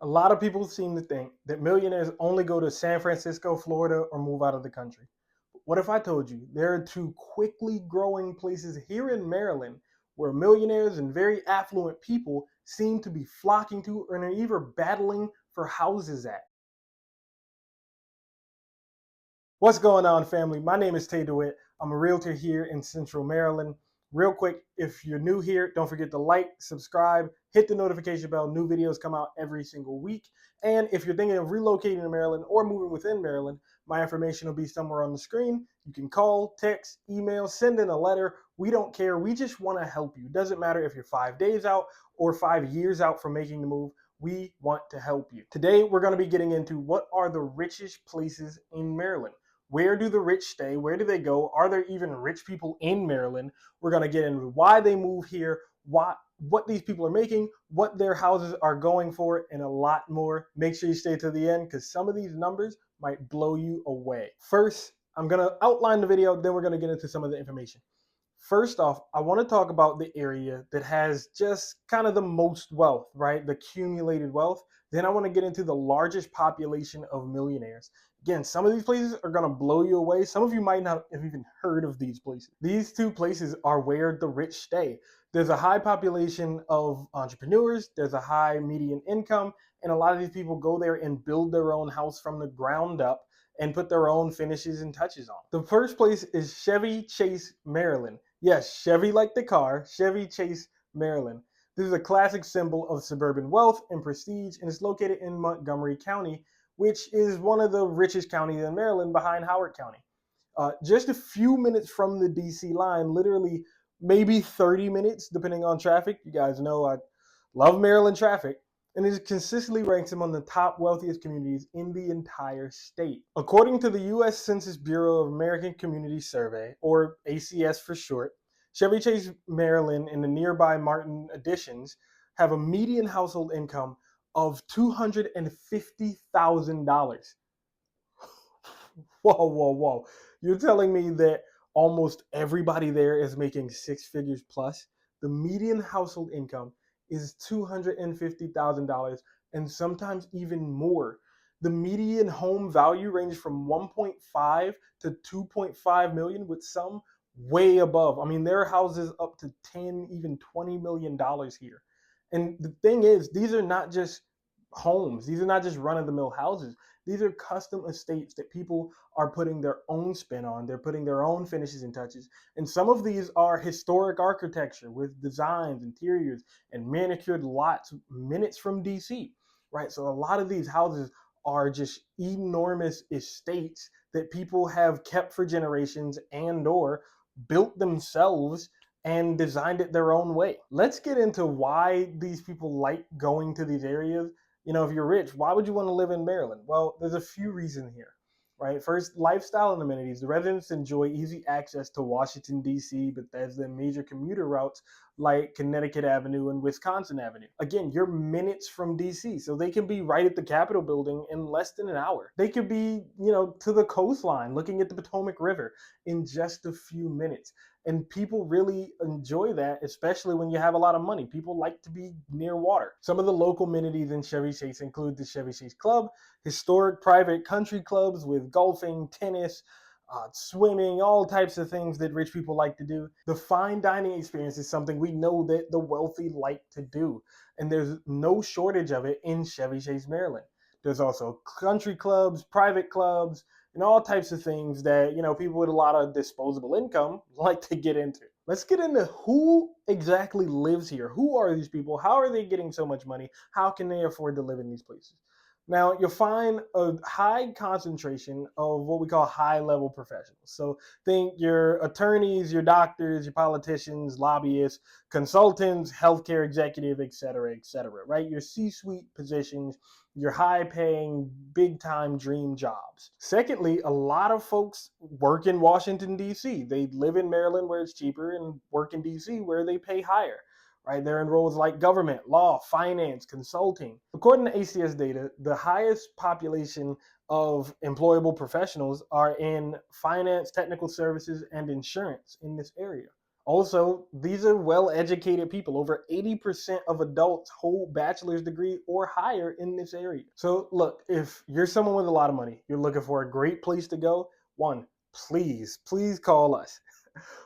A lot of people seem to think that millionaires only go to San Francisco, Florida, or move out of the country. What if I told you there are two quickly growing places here in Maryland where millionaires and very affluent people seem to be flocking to and are even battling for houses at? What's going on, family? My name is Dewitt. I'm a realtor here in Central Maryland. Real quick, if you're new here, don't forget to like, subscribe, hit the notification bell. New videos come out every single week. And if you're thinking of relocating to Maryland or moving within Maryland, my information will be somewhere on the screen. You can call, text, email, send in a letter. We don't care. We just want to help you. It doesn't matter if you're 5 days out or 5 years out from making the move. We want to help you. Today, we're going to be getting into what are the richest places in Maryland. Where do the rich stay? Where do they go? Are there even rich people in Maryland? We're going to get into why they move here, what these people are making, what their houses are going for, and a lot more. Make sure you stay to the end because some of these numbers might blow you away. First, I'm going to outline the video, then we're going to get into some of the information. First off, I want to talk about the area that has just kind of the most wealth, right? The accumulated wealth. Then I want to get into the largest population of millionaires. Again, some of these places are going to blow you away. Some of you might not have even heard of these places. These two places are where the rich stay. There's a high population of entrepreneurs, there's a high median income, and a lot of these people go there and build their own house from the ground up and put their own finishes and touches on. The first place is Chevy Chase, Maryland. Yes, Chevy like the car, Chevy Chase, Maryland. This is a classic symbol of suburban wealth and prestige, and it's located in Montgomery County, which is one of the richest counties in Maryland behind Howard County. Just a few minutes from the DC line, literally maybe 30 minutes, depending on traffic. You guys know I love Maryland traffic. And it consistently ranks among the top wealthiest communities in the entire state. According to the U.S. Census Bureau of American Community Survey, or ACS for short, Chevy Chase, Maryland, and the nearby Martin additions have a median household income of $250,000. Whoa, whoa, whoa. You're telling me that almost everybody there is making six figures plus? The median household income is $250,000 and sometimes even more. The median home value ranges from 1.5 to 2.5 million, with some way above. I mean, there are houses up to 10, even $20 million here. And the thing is, these are not just homes. These are not just run-of-the-mill houses. These are custom estates that people are putting their own spin on. They're putting their own finishes and touches. And some of these are historic architecture with designs, interiors, and manicured lots minutes from DC, right? So a lot of these houses are just enormous estates that people have kept for generations and or built themselves and designed it their own way. Let's get into why these people like going to these areas. If you're rich, why would you want to live in Maryland? Well, there's a few reasons here, right? First, lifestyle and amenities. The residents enjoy easy access to Washington, D.C., Bethesda, and major commuter routes like Connecticut Avenue and Wisconsin Avenue. Again, you're minutes from D.C., so they can be right at the Capitol building in less than an hour. They could be, to the coastline looking at the Potomac River in just a few minutes. And people really enjoy that, especially when you have a lot of money. People like to be near water. Some of the local amenities in Chevy Chase include the Chevy Chase Club, historic private country clubs with golfing, tennis, swimming, all types of things that rich people like to do. The fine dining experience is something we know that the wealthy like to do. And there's no shortage of it in Chevy Chase, Maryland. There's also country clubs, private clubs, and all types of things that, people with a lot of disposable income like to get into. Let's get into who exactly lives here. Who are these people? How are they getting so much money? How can they afford to live in these places? Now, you'll find a high concentration of what we call high-level professionals. So think your attorneys, your doctors, your politicians, lobbyists, consultants, healthcare executive, et cetera, right? Your C-suite positions, your high-paying, big-time dream jobs. Secondly, a lot of folks work in Washington, D.C. They live in Maryland where it's cheaper and work in D.C. where they pay higher. Right, they're in roles like government, law, finance, consulting. According to ACS data, the highest population of employable professionals are in finance, technical services, and insurance in this area. Also, these are well-educated people. Over 80% of adults hold bachelor's degree or higher in this area. So look, if you're someone with a lot of money, you're looking for a great place to go, one, please call us.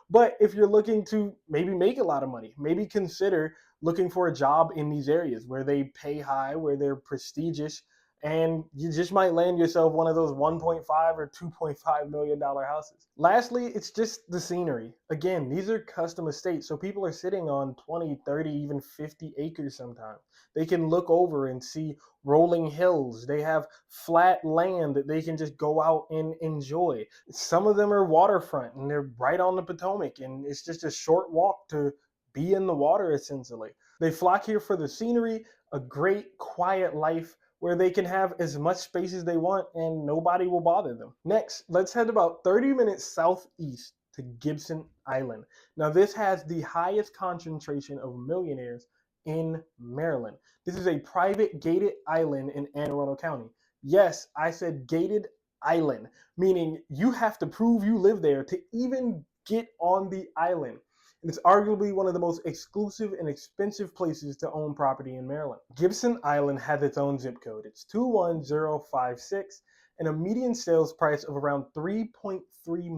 But if you're looking to maybe make a lot of money, maybe consider looking for a job in these areas where they pay high, where they're prestigious, and you just might land yourself one of those 1.5 or 2.5 million dollar houses. Lastly, it's just the scenery. Again, these are custom estates, so people are sitting on 20, 30, even 50 acres sometimes. They can look over and see rolling hills. They have flat land that they can just go out and enjoy. Some of them are waterfront and they're right on the Potomac, and it's just a short walk to be in the water essentially. They flock here for the scenery, a great quiet life where they can have as much space as they want and nobody will bother them. Next, let's head about 30 minutes southeast to Gibson Island. Now, this has the highest concentration of millionaires in Maryland. This is a private gated island in Anne Arundel County. Yes, I said gated island, meaning you have to prove you live there to even get on the island. And it's arguably one of the most exclusive and expensive places to own property in Maryland. Gibson Island has its own zip code. It's 21056 and a median sales price of around 3.3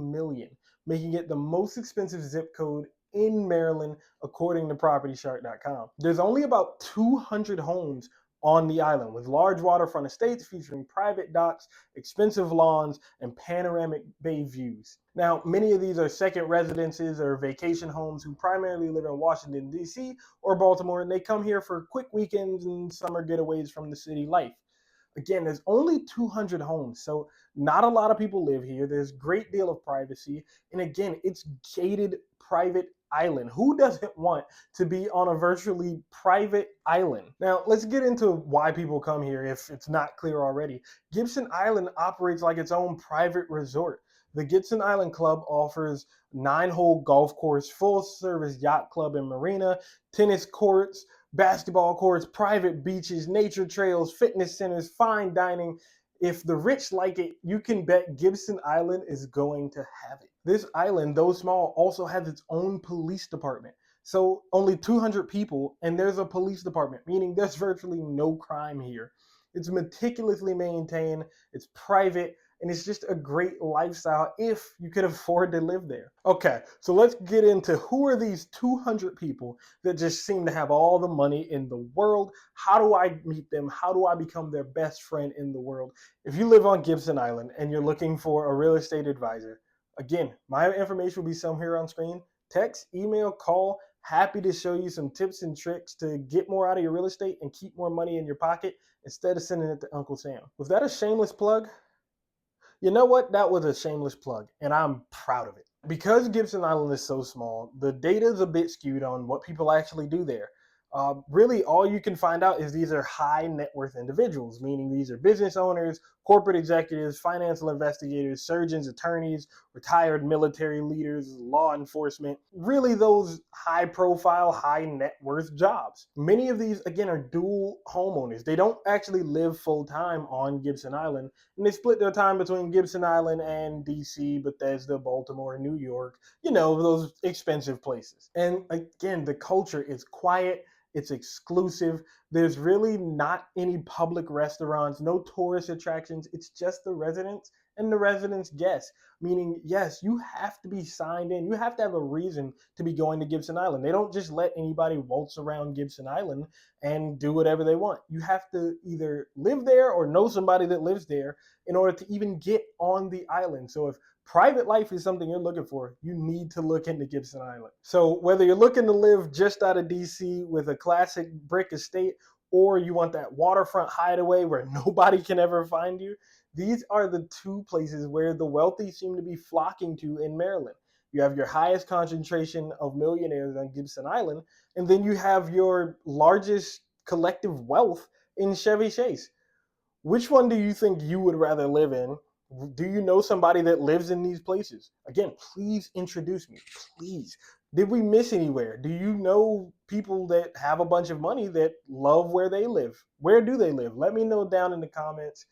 million, making it the most expensive zip code in Maryland according to propertyshark.com. There's only about 200 homes on the island, with large waterfront estates featuring private docks, expensive lawns, and panoramic bay views. Now, many of these are second residences or vacation homes who primarily live in Washington, D.C. or Baltimore, and they come here for quick weekends and summer getaways from the city life. Again, there's only 200 homes, so not a lot of people live here. There's a great deal of privacy, and again, it's gated private island. Who doesn't want to be on a virtually private island? Now, let's get into why people come here if it's not clear already. Gibson Island operates like its own private resort. The Gibson Island Club offers 9-hole golf course, full-service yacht club and marina, tennis courts, basketball courts, private beaches, nature trails, fitness centers, fine dining. If the rich like it, you can bet Gibson Island is going to have it. This island, though small, also has its own police department. So only 200 people, and there's a police department, meaning there's virtually no crime here. It's meticulously maintained, it's private, and it's just a great lifestyle if you could afford to live there. Okay, so let's get into who are these 200 people that just seem to have all the money in the world. How do I meet them? How do I become their best friend in the world? If you live on Gibson Island and you're looking for a real estate advisor, again, my information will be somewhere on screen. Text, email, call. Happy to show you some tips and tricks to get more out of your real estate and keep more money in your pocket instead of sending it to Uncle Sam. Was that a shameless plug? You know what? That was a shameless plug, and I'm proud of it. Because Gibson Island is so small, the data is a bit skewed on what people actually do there. Really, all you can find out is these are high net worth individuals, meaning these are business owners, corporate executives, financial investigators, surgeons, attorneys, retired military leaders, law enforcement, really those high profile, high net worth jobs. Many of these, again, are dual homeowners. They don't actually live full time on Gibson Island, and they split their time between Gibson Island and DC, Bethesda, Baltimore, New York, those expensive places. And again, the culture is quiet. It's exclusive. There's really not any public restaurants, no tourist attractions. It's just the residents and the residents' guests. Meaning, yes, you have to be signed in. You have to have a reason to be going to Gibson Island. They don't just let anybody waltz around Gibson Island and do whatever they want. You have to either live there or know somebody that lives there in order to even get on the island. So if private life is something you're looking for, you need to look into Gibson Island. So whether you're looking to live just out of DC with a classic brick estate, or you want that waterfront hideaway where nobody can ever find you, these are the two places where the wealthy seem to be flocking to in Maryland. You have your highest concentration of millionaires on Gibson Island, and then you have your largest collective wealth in Chevy Chase. Which one do you think you would rather live in? Do you know somebody that lives in these places? Again, please introduce me. Please. Did we miss anywhere? Do you know people that have a bunch of money that love where they live? Where do they live? Let me know down in the comments.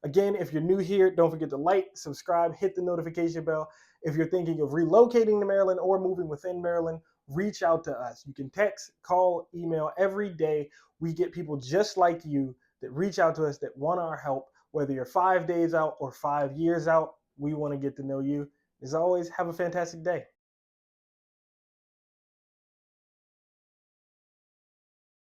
Again, if you're new here, don't forget to like, subscribe, hit the notification bell. If you're thinking of relocating to Maryland or moving within Maryland, reach out to us. You can text, call, email every day. We get people just like you that reach out to us that want our help, whether you're 5 days out or 5 years out. We want to get to know you. As always, have a fantastic day.